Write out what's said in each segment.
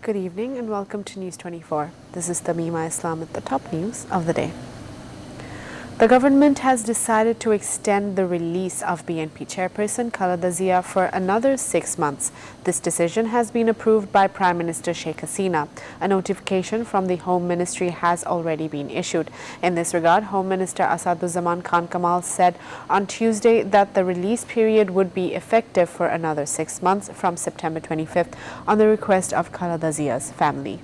Good evening and welcome to News 24. This is Tamima Islam with the top news of the day. The government has decided to extend the release of BNP chairperson Khaleda Zia for another 6 months. This decision has been approved by Prime Minister Sheikh Hasina. A notification from the Home Ministry has already been issued. In this regard, Home Minister Asaduzzaman Khan Kamal said on Tuesday that the release period would be effective for another 6 months from September 25th on the request of Khaleda Zia's family.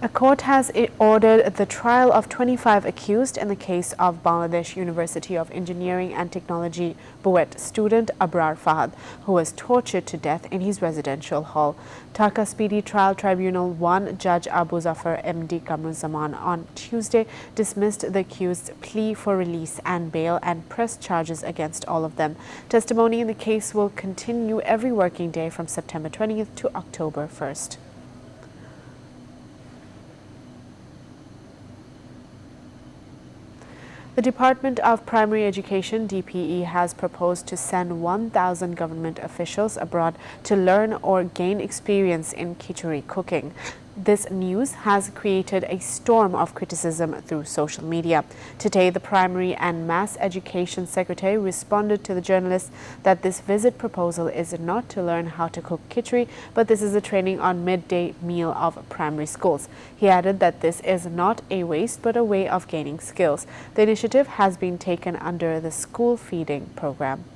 A court has ordered the trial of 25 accused in the case of Bangladesh University of Engineering and Technology BUET student Abrar Fahad, who was tortured to death in his residential hall. Dhaka Speedy Trial Tribunal 1 Judge Abu Zafar MD Kamruzaman on Tuesday dismissed the accused's plea for release and bail and pressed charges against all of them. Testimony in the case will continue every working day from September 20th to October 1st. The Department of Primary Education, DPE, has proposed to send 1,000 government officials abroad to learn or gain experience in khichdi cooking. This news has created a storm of criticism through social media. Today, the Primary and Mass Education Secretary responded to the journalists that this visit proposal is not to learn how to cook khichdi, but this is a training on midday meal of primary schools. He added that this is not a waste but a way of gaining skills. The initiative has been taken under the school feeding program.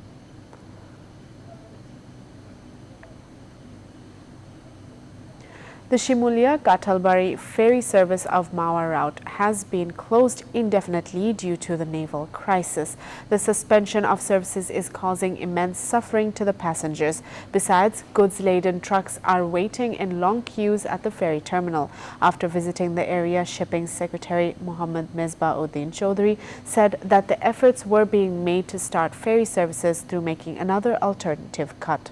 The Shimulia-Gatalbari ferry service of Mawa route has been closed indefinitely due to the naval crisis. The suspension of services is causing immense suffering to the passengers. Besides, goods-laden trucks are waiting in long queues at the ferry terminal. After visiting the area, Shipping Secretary Mohammad Misbah-uddin Chaudhry said that the efforts were being made to start ferry services through making another alternative cut.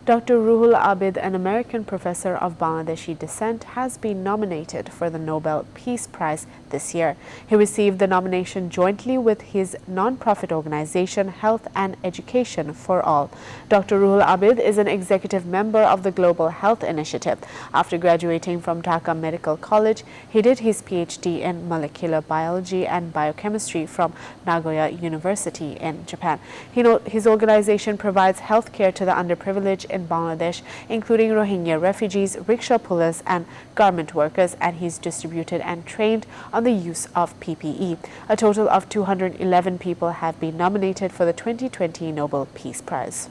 Dr. Ruhul Abid, an American professor of Bangladeshi descent, has been nominated for the Nobel Peace Prize this year. He received the nomination jointly with his non-profit organization Health and Education for All. Dr. Ruhul Abid is an executive member of the Global Health Initiative. After graduating from Dhaka Medical College, he did his PhD in molecular biology and biochemistry from Nagoya University in Japan. His organization provides health care to the underprivileged in Bangladesh, including Rohingya refugees, rickshaw pullers and garment workers, and he's distributed and trained on the use of PPE. A total of 211 people have been nominated for the 2020 Nobel Peace Prize.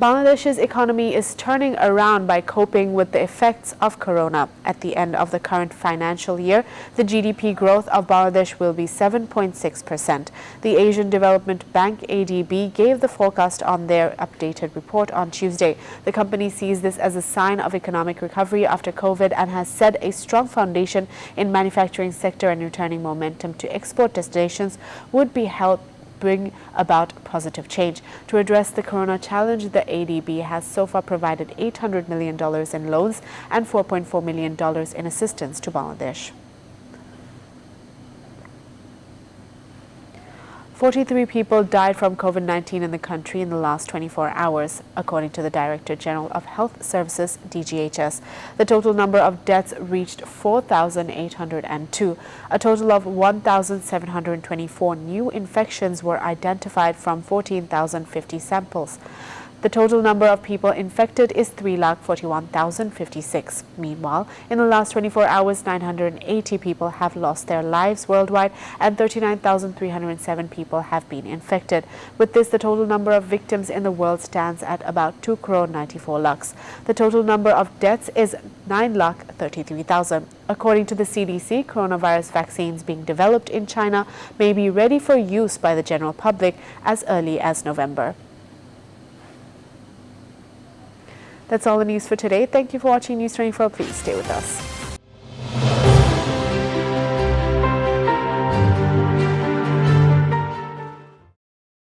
Bangladesh's economy is turning around by coping with the effects of corona. At the end of the current financial year, the GDP growth of Bangladesh will be 7.6%. The Asian Development Bank ADB gave the forecast on their updated report on Tuesday. The company sees this as a sign of economic recovery after COVID and has set a strong foundation in manufacturing sector, and returning momentum to export destinations would be helped bring about positive change. To address the corona challenge, the ADB has so far provided $800 million in loans and $4.4 million in assistance to Bangladesh. 43 people died from COVID-19 in the country in the last 24 hours, according to the Director General of Health Services, DGHS. The total number of deaths reached 4,802. A total of 1,724 new infections were identified from 14,050 samples. The total number of people infected is 3,41,056. Meanwhile, in the last 24 hours, 980 people have lost their lives worldwide and 39,307 people have been infected. With this, the total number of victims in the world stands at about 2,94 lakhs. The total number of deaths is 9,33,000. According to the CDC, coronavirus vaccines being developed in China may be ready for use by the general public as early as November. That's all the news for today. Thank you for watching News 24. Please stay with us.